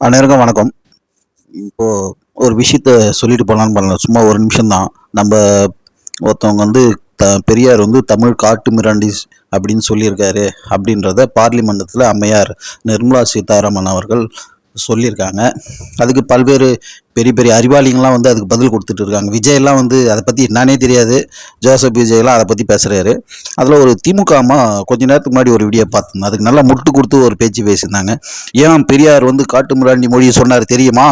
அனைவருக்கும் வணக்கம். இப்போ ஒரு விஷயத்த சொல்லிட்டு போலான்னு பண்ணல. சும்மா ஒரு நிமிஷம் தான். நம்ம ஒருத்தவங்க வந்து பெரியார் வந்து தமிழ் காட்டு மிராண்டிஸ் அப்படின்னு சொல்லியிருக்காரு அப்படின்றத பார்லிமெண்டத்தில் அம்மையார் நிர்மலா சீதாராமன் அவர்கள் சொல்லியிருக்காங்க. அதுக்கு பல்வேறு பெரிய பெரிய அறிவாளிகள்லாம் வந்து அதுக்கு பதில் கொடுத்துட்டு இருக்காங்க. விஜயெல்லாம் வந்து அதை பற்றி என்னன்னே தெரியாது. ஜோசப் விஜயெல்லாம் அதை பற்றி பேசுகிறாரு. அதில் ஒரு திமுக அம்மா கொஞ்ச நேரத்துக்கு முன்னாடி ஒரு வீடியோ பார்த்துருந்தேன். அதுக்கு நல்லா முட்டு கொடுத்து ஒரு பேச்சு பேசியிருந்தாங்க. ஏன் பெரியார் வந்து காட்டு மிராண்டி மொழியை சொன்னார் தெரியுமா?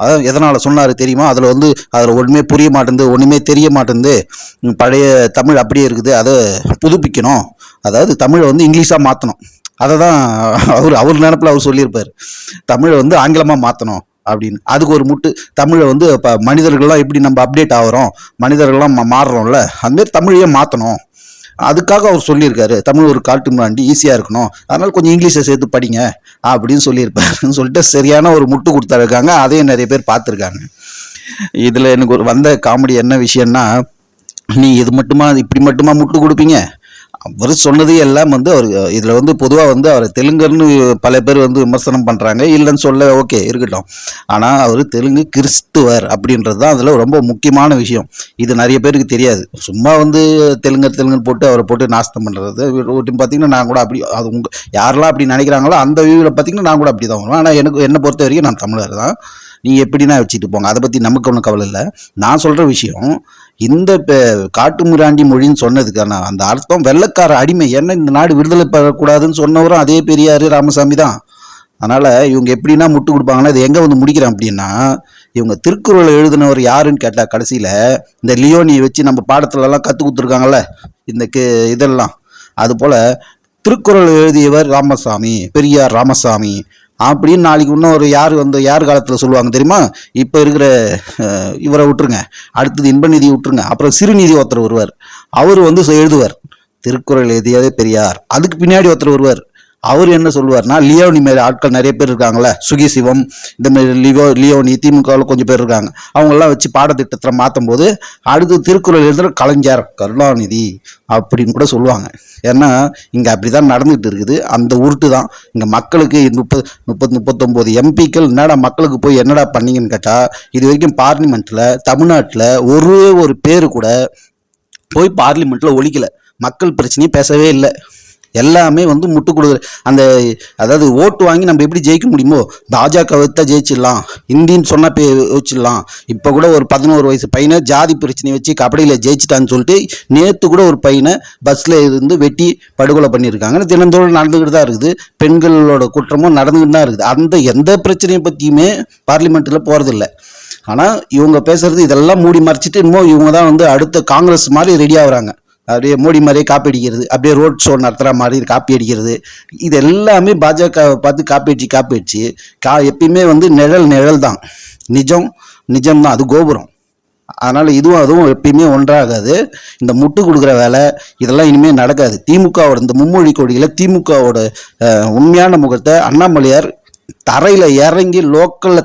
அதான் எதனால் சொன்னார் தெரியுமா? அதில் ஒன்றுமே புரிய மாட்டேங்குது, ஒன்றுமே தெரிய மாட்டேங்குது. பழைய தமிழ் அப்படியே இருக்குது, அதை புதுப்பிக்கணும். அதாவது தமிழை வந்து இங்கிலீஷாக மாற்றணும். அதை தான் அவர் நினப்பில் அவர் சொல்லியிருப்பார். தமிழை வந்து ஆங்கிலமாக மாற்றணும் அப்படின்னு. அதுக்கு ஒரு முட்டு. தமிழை வந்து இப்போ மனிதர்கள்லாம் எப்படி நம்ம அப்டேட் ஆகிறோம், மனிதர்கள்லாம் மாறுறோம்ல, அதுமாரி தமிழையே மாற்றணும். அதுக்காக அவர் சொல்லியிருக்காரு, தமிழ் ஒரு காட்டு மிராண்டி ஈஸியாக இருக்கணும், அதனால கொஞ்சம் இங்கிலீஷை சேர்த்து படிங்க அப்படின்னு சொல்லியிருப்பாருன்னு சொல்லிட்டு சரியான ஒரு முட்டு கொடுத்துருக்காங்க. அதையும் நிறைய பேர் பார்த்துருக்காங்க. இதில் எனக்கு ஒரு வந்த காமெடி என்ன விஷயம்னா, நீ இது மட்டுமா இப்படி மட்டுமா முட்டு கொடுப்பீங்க? அவர் சொன்னது எல்லாம் வந்து அவர் இதில் வந்து பொதுவாக வந்து அவர் தெலுங்குன்னு பல பேர் வந்து விமர்சனம் பண்ணுறாங்க. இல்லைன்னு சொல்ல ஓகே இருக்கட்டும். ஆனால் அவர் தெலுங்கு கிறிஸ்துவர் அப்படின்றது தான் அதில் ரொம்ப முக்கியமான விஷயம். இது நிறைய பேருக்கு தெரியாது. சும்மா வந்து தெலுங்குன்னு போட்டு அவரை போட்டு நாஸ்தம் பண்ணுறது பார்த்தீங்கன்னா நான் கூட அப்படி அது யாரெல்லாம் அப்படி நினைக்கிறாங்களோ அந்த வியூவில் பார்த்தீங்கன்னா நான் கூட அப்படி தான் வருவேன். ஆனால் என்னை பொறுத்த வரைக்கும் நான் தமிழர் தான். நீங்கள் எப்படின்னா வச்சுட்டு போங்க, அதை பற்றி நமக்கு ஒன்றும் கவலை இல்லை. நான் சொல்கிற விஷயம், இந்த காட்டு மிராண்டி மொழின்னு சொன்னதுக்கான அந்த அர்த்தம் வெள்ளைக்கார அடிமை. என்ன இந்த நாடு விடுதலை பெறக்கூடாதுன்னு சொன்னவரும் அதே பெரியார் ராமசாமி தான். அதனால் இவங்க எப்படின்னா முட்டு கொடுப்பாங்கன்னா இது எங்கே வந்து முடிக்கிறேன் அப்படின்னா, இவங்க திருக்குறளை எழுதினவர் யாருன்னு கேட்டால் கடைசியில் இந்த லியோனியை வச்சு நம்ம பாடத்துலலாம் கற்றுக் கொடுத்துருக்காங்கல்ல இந்த இதெல்லாம், அதுபோல் திருக்குறள் எழுதியவர் ராமசாமி, பெரியார் ராமசாமி அப்படின்னு நாளைக்கு இன்னும் ஒரு யார் காலத்தில் சொல்லுவாங்க தெரியுமா? இப்போ இருக்கிற இவரை விட்டுருங்க, அடுத்தது இன்பநிதி விட்டுருங்க, அப்புறம் சிறுநீதி ஒருத்தர் வருவார். அவர் வந்து எழுதுவார் திருக்குறள் எழுதியதே பெரியார். அதுக்கு பின்னாடி ஒருத்தர் வருவார். அவர் என்ன சொல்லுவார்னா, லியோனி மாரி ஆட்கள் நிறைய பேர் இருக்காங்களே, சுகி சிவம் இந்த மாதிரி லியோனி திமுகவில் கொஞ்சம் பேர் இருக்காங்க. அவங்கெல்லாம் வச்சு பாடத்திட்டத்தில் மாற்றும் போது அடுத்து திருக்குறள் எழுதுகிற கலைஞர் கருணாநிதி அப்படின்னு கூட சொல்லுவாங்க. ஏன்னா இங்கே அப்படி தான் நடந்துகிட்டு இருக்குது. அந்த உருட்டு தான் இங்கே மக்களுக்கு 39 எம்பிக்கள் என்னடா மக்களுக்கு போய் என்னடா பண்ணீங்கன்னு கேட்டால், இது வரைக்கும் பார்லிமெண்ட்டில் தமிழ்நாட்டில் ஒரு பேர் கூட போய் பார்லிமெண்ட்டில் ஒழிக்கலை. மக்கள் பிரச்சனையும் பேசவே இல்லை. எல்லாமே வந்து முட்டு கொடுக்குற அந்த அதாவது ஓட்டு வாங்கி நம்ம எப்படி ஜெயிக்க முடியுமோ பாஜக வச்சா ஜெயிச்சிடலாம், இந்தின்னு சொன்னால் வச்சிடலாம். இப்போ கூட ஒரு 11 வயசு பையனை ஜாதி பிரச்சனையை வச்சு கபடியில் ஜெயிச்சிட்டான்னு சொல்லிட்டு நேற்று கூட ஒரு பையனை பஸ்ஸில் இருந்து வெட்டி படுகொலை பண்ணியிருக்காங்க. தினந்தோறும் நடந்துக்கிட்டு தான் இருக்குது. பெண்களோட குற்றமும் நடந்துக்கிட்டு தான் இருக்குது. அந்த எந்த பிரச்சனையை பற்றியுமே பார்லிமெண்ட்டில் போகிறதில்ல. ஆனால் இவங்க பேசுறது இதெல்லாம் மூடி மறைச்சிட்டு இன்னும் இவங்க தான் வந்து அடுத்த காங்கிரஸ் மாதிரி ரெடி ஆகுறாங்க. அப்படியே மோடி மாதிரியே காப்பி அடிக்கிறது, அப்படியே ரோட் ஷோ நடத்துகிற மாதிரி காப்பி அடிக்கிறது. இது எல்லாமே பாஜக பார்த்து காப்பி அடிச்சு எப்பயுமே வந்து நிழல் தான், நிஜம்தான், அது கோபுரம். அதனால் அதுவும் எப்பயுமே ஒன்றாகாது. இந்த முட்டு கொடுக்குற வேலை இதெல்லாம் இனிமேல் நடக்காது. திமுகவோட இந்த மும்மொழி கொடியில் திமுகவோட உண்மையான முகத்தை அண்ணாமலையார் தரையில் இறங்கி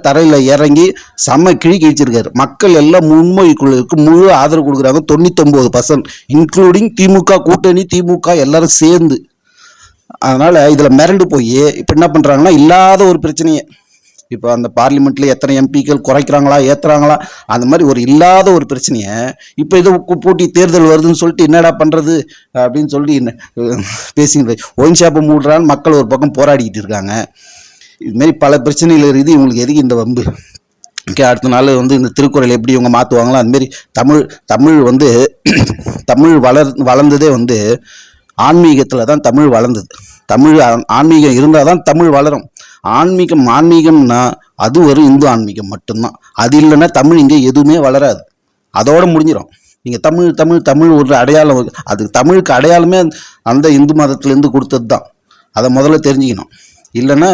தரையில் இறங்கி செம்ம கிழிச்சிருக்காரு. மக்கள் எல்லாம் முன்மொழிக்குழுக்கு முழு ஆதரவு கொடுக்குறாங்க. 99% இன்க்ளூடிங் திமுக கூட்டணி, திமுக எல்லாரும் சேர்ந்து. அதனால இதில் மிரண்டு போய் இப்போ என்ன பண்ணுறாங்கன்னா, இல்லாத ஒரு பிரச்சனையை இப்போ அந்த பார்லிமெண்ட்ல எத்தனை எம்பிக்கள் குறைக்கிறாங்களா ஏற்றுறாங்களா, அந்த மாதிரி ஒரு இல்லாத ஒரு பிரச்சனையை இப்போ இதை போட்டி தேர்தல் வருதுன்னு சொல்லிட்டு என்னடா பண்ணுறது அப்படின்னு சொல்லி பேசிக்கிட்டு ஒயின் ஷாப்பை மூடுறான்னு மக்கள் ஒரு பக்கம் போராடிக்கிட்டு இருக்காங்க. இதுமாரி பல பிரச்சனைகள் இருக்குது. இவங்களுக்கு எதுக்கு இந்த வம்பு? அடுத்த நாள் வந்து இந்த திருக்குறள் எப்படி இவங்க மாற்றுவாங்களோ அதுமாரி தமிழ் வந்து தமிழ் வளர்ந்ததே வந்து ஆன்மீகத்தில் தான் தமிழ் வளர்ந்தது. ஆன்மீகம் இருந்தால் தான் தமிழ் வளரும். ஆன்மீகம்னா அது ஒரு இந்து ஆன்மீகம் மட்டும்தான். அது இல்லைன்னா தமிழ் இங்கே எதுவுமே வளராது, அதோடு முடிஞ்சிடும். நீங்கள் தமிழ் ஒரு அடையாளம், அது தமிழுக்கு அடையாளமே அந்த இந்து மதத்துலேருந்து கொடுத்தது தான். அதை முதல்ல தெரிஞ்சுக்கணும். இல்லைன்னா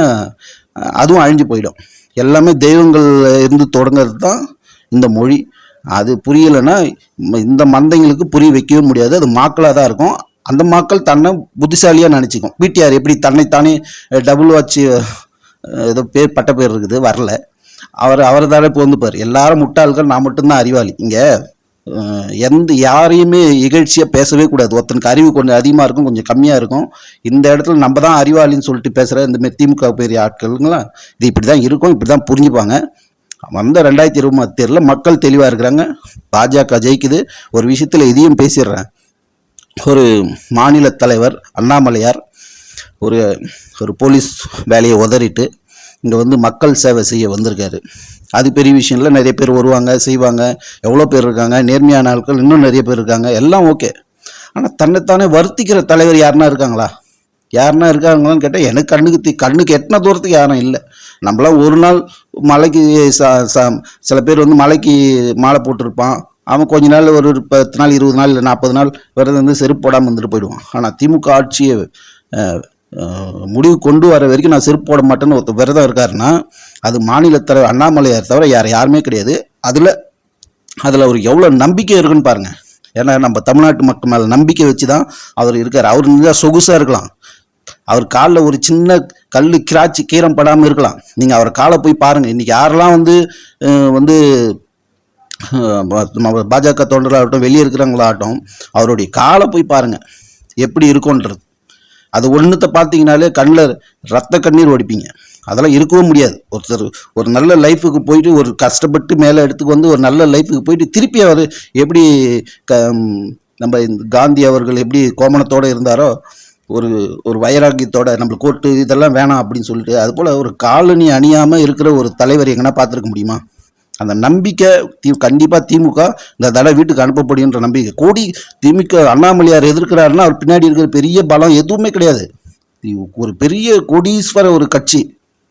அதுவும் அழிஞ்சு போயிடும். எல்லாமே தெய்வங்கள் இருந்து தொடங்கிறது தான் இந்த மொழி. அது புரியலைன்னா இந்த மந்தைங்களுக்கு புரிய வைக்கவே முடியாது. அது மக்களாக தான் இருக்கும். அந்த மக்கள் தன்னை புத்திசாலியாக நினச்சிக்கும். பிடிஆர் எப்படி தன்னைத்தானே டபுள் வாட்ச் ஏதோ பட்ட பேர் இருக்குது வரல, அவர் தானே இப்போ வந்துப்பார். எல்லாரும் முட்டாள்கள், நான் மட்டும்தான் அறிவாளி. இங்கே எந்த யாரையுமே இகழ்ச்சியாக பேசவே கூடாது. ஒருத்தனுக்கு அறிவு கொஞ்சம் அதிகமாக இருக்கும், கொஞ்சம் கம்மியாக இருக்கும். இந்த இடத்துல நம்ம தான் அறிவாளின்னு சொல்லிட்டு பேசுகிற இந்த மாதிரி திமுக பெரிய ஆட்களுங்களாம் இது இப்படி தான் இருக்கும், இப்படி தான் புரிஞ்சுப்பாங்க. வந்த 2024 தேர்தலில் மக்கள் தெளிவாக இருக்கிறாங்க. பாஜக ஜெயிக்குது. ஒரு விஷயத்தில் இதையும் பேசிடுறேன். ஒரு மாநில தலைவர் அண்ணாமலையார் ஒரு ஒரு போலீஸ் வேலையை உதறிட்டு இங்கே வந்து மக்கள் சேவை செய்ய வந்திருக்காரு. அது பெரிய விஷயம் இல்லை. நிறைய பேர் வருவாங்க, செய்வாங்க. எவ்வளோ பேர் இருக்காங்க, நேர்மையான ஆட்கள் இன்னும் நிறைய பேர் இருக்காங்க, எல்லாம் ஓகே. ஆனால் தன்னைத்தானே வருத்திக்கிற தலைவர் யாருன்னா இருக்காங்களா? யாருன்னா இருக்காங்களான்னு கேட்டால் எனக்கு கண்ணுக்கு எட்டின தூரத்துக்கு யாரும் இல்லை. நம்மளாம் ஒரு நாள் மலைக்கு சில பேர் வந்து மலைக்கு மாலை போட்டிருப்பான். அவன் கொஞ்ச நாள் ஒரு 10 நாள் 20 நாள் இல்லை 40 நாள் விரதம் வந்து செருப்பு போடாமல் வந்துட்டு போயிடுவான். ஆனால் திமுக ஆட்சியை முடிவு கொண்டு வர வரைக்கும் நான் செருப்பு போட மாட்டேன்னு ஒருத்தர் விரதம் இருக்காருன்னா அது மாநில தலைவர் அண்ணாமலையார் தவிர யாருமே கிடையாது. அதில் ஒரு எவ்வளோ நம்பிக்கை இருக்குன்னு பாருங்கள். ஏன்னா நம்ம தமிழ்நாட்டு மக்கள் மேலே நம்பிக்கை வச்சு தான் அவர் இருக்கார். அவர் நல்லா சொகுசாக இருக்கலாம். அவர் காலில் ஒரு சின்ன கல் கிராச்சி கீரம் படாமல் இருக்கலாம். நீங்கள் அவர் காலை போய் பாருங்கள். இன்றைக்கி யாரெல்லாம் வந்து பாஜக தொண்டர்களாகட்டும் வெளியே இருக்கிறவங்களாகட்டும் அவருடைய காலை போய் பாருங்கள் எப்படி இருக்கும்ன்றது. அது ஒன்றுத்தை பார்த்தீங்கனாலே கண்ணில் ரத்த கண்ணீர் ஒடிப்பீங்க. அதெல்லாம் இருக்கவும் முடியாது. ஒருத்தர் ஒரு நல்ல லைஃபுக்கு போயிட்டு ஒரு கஷ்டப்பட்டு மேலே எடுத்துக்கு வந்து ஒரு நல்ல லைஃபுக்கு போயிட்டு திருப்பி அவர் எப்படி நம்ம காந்தி அவர்கள் எப்படி கோமணத்தோடு இருந்தாரோ ஒரு வைராக்கியத்தோட நம்மளுக்கு கோட்டு இதெல்லாம் வேணாம் அப்படின்னு சொல்லிட்டு அதுபோல் ஒரு காலனி அணியாமல் இருக்கிற ஒரு தலைவர் எங்கன்னா பார்த்துருக்க முடியுமா? அந்த நம்பிக்கை கண்டிப்பாக திமுக இந்த தடவை வீட்டுக்கு அனுப்பப்படுகின்ற நம்பிக்கை கோடி. திமுக அண்ணாமலையார் எதிர்க்கிறாருன்னா அவர் பின்னாடி இருக்கிற பெரிய பலம் எதுவுமே கிடையாது. ஒரு பெரிய கோடீஸ்வர ஒரு கட்சி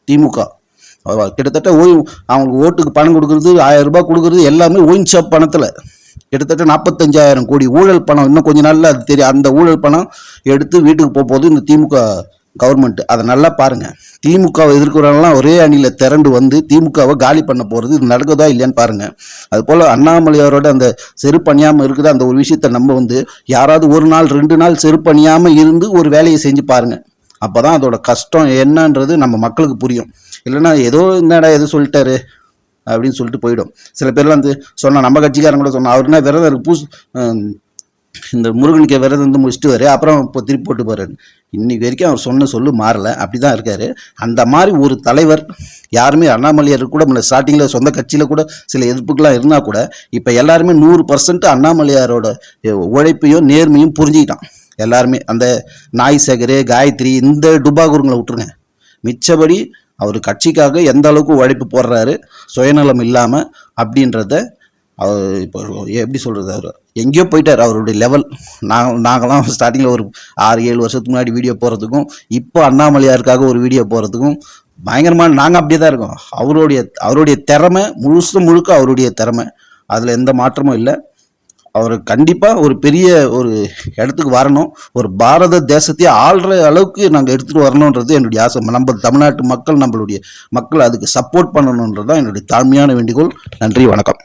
திமுக. கிட்டத்தட்ட அவங்களுக்கு ஓட்டுக்கு பணம் கொடுக்கறது 1000 ரூபாய் கொடுக்கறது எல்லாமே ஒயின் ஷாப் பணத்தில் கிட்டத்தட்ட 45,000 கோடி ஊழல் பணம். இன்னும் கொஞ்ச நாளில் அது தெரியும். அந்த ஊழல் பணம் எடுத்து வீட்டுக்கு போகுது இந்த திமுக கவர்மெண்ட். அதை நல்லா பாருங்க. திமுகவை எதிர்க்கிறவங்களாம் ஒரே அணியில் திரண்டு வந்து திமுகவை காலி பண்ண போகிறது இது நடக்குதா இல்லையான்னு பாருங்க. அது போல் அண்ணாமலையாரோட அந்த செருப்பணியாமல் இருக்குது அந்த ஒரு விஷயத்த நம்ம வந்து யாராவது ஒரு நாள் 2 நாள் செருப்பணியாமல் இருந்து ஒரு வேலையை செஞ்சு பாருங்க. அப்போதான் அதோட கஷ்டம் என்னன்றது நம்ம மக்களுக்கு புரியும். இல்லைன்னா ஏதோ என்னடா எதோ சொல்லிட்டாரு அப்படின்னு சொல்லிட்டு போயிடும். சில பேர்லாம் வந்து சொன்னால் நம்ம கட்சிக்காரங்க கூட சொன்னால் அவருனா விரதம் இருக்கு இந்த முருகனுக்கு விரதம் வந்து முடிச்சுட்டு வரு அப்புறம் இப்போ திருப்பி போட்டு போறாரு. இன்னைக்கு வரைக்கும் அவர் சொல்லு மாறலை. அப்படி தான் இருக்காரு. அந்த மாதிரி ஒரு தலைவர் யாருமே அண்ணாமலையார் கூட ஸ்டார்டிங்கில் சொந்த கட்சியில் கூட சில எதிர்ப்புகள்லாம் இருந்தால் கூட இப்போ எல்லாருமே 100% அண்ணாமலையாரோட உழைப்பையும் நேர்மையும் புரிஞ்சுக்கிட்டான் எல்லாருமே. அந்த நாய் சேகர் காயத்ரி இந்த டுபாகூருங்களை விட்டுருங்க. மிச்சபடி அவர் கட்சிக்காக எந்த அளவுக்கு உழைப்பு போடுறாரு சுயநலம் இல்லாமல் அப்படின்றத அவர் இப்போ எப்படி சொல்கிறது, அவர் எங்கேயோ போயிட்டார். அவருடைய லெவல் நாங்களாம் ஸ்டார்டிங்கில் ஒரு 6-7 வருஷத்துக்கு முன்னாடி வீடியோ போகிறதுக்கும் இப்போ அண்ணாமலையாருக்காக ஒரு வீடியோ போகிறதுக்கும் பயங்கரமான நாங்கள் அப்படியே தான் இருக்கோம். அவருடைய திறமை முழுக்க அவருடைய திறமை, அதில் எந்த மாற்றமும் இல்லை. அவர் கண்டிப்பாக ஒரு பெரிய ஒரு இடத்துக்கு வரணும். ஒரு பாரத தேசத்தையே ஆள்ற அளவுக்கு நாங்கள் எடுத்துகிட்டு வரணுன்றது என்னுடைய ஆசை. நம்ம தமிழ்நாட்டு மக்கள் நம்மளுடைய மக்கள் அதுக்கு சப்போர்ட் பண்ணணுன்றது தான் என்னுடைய தாழ்மையான வேண்டுகோள். நன்றி, வணக்கம்.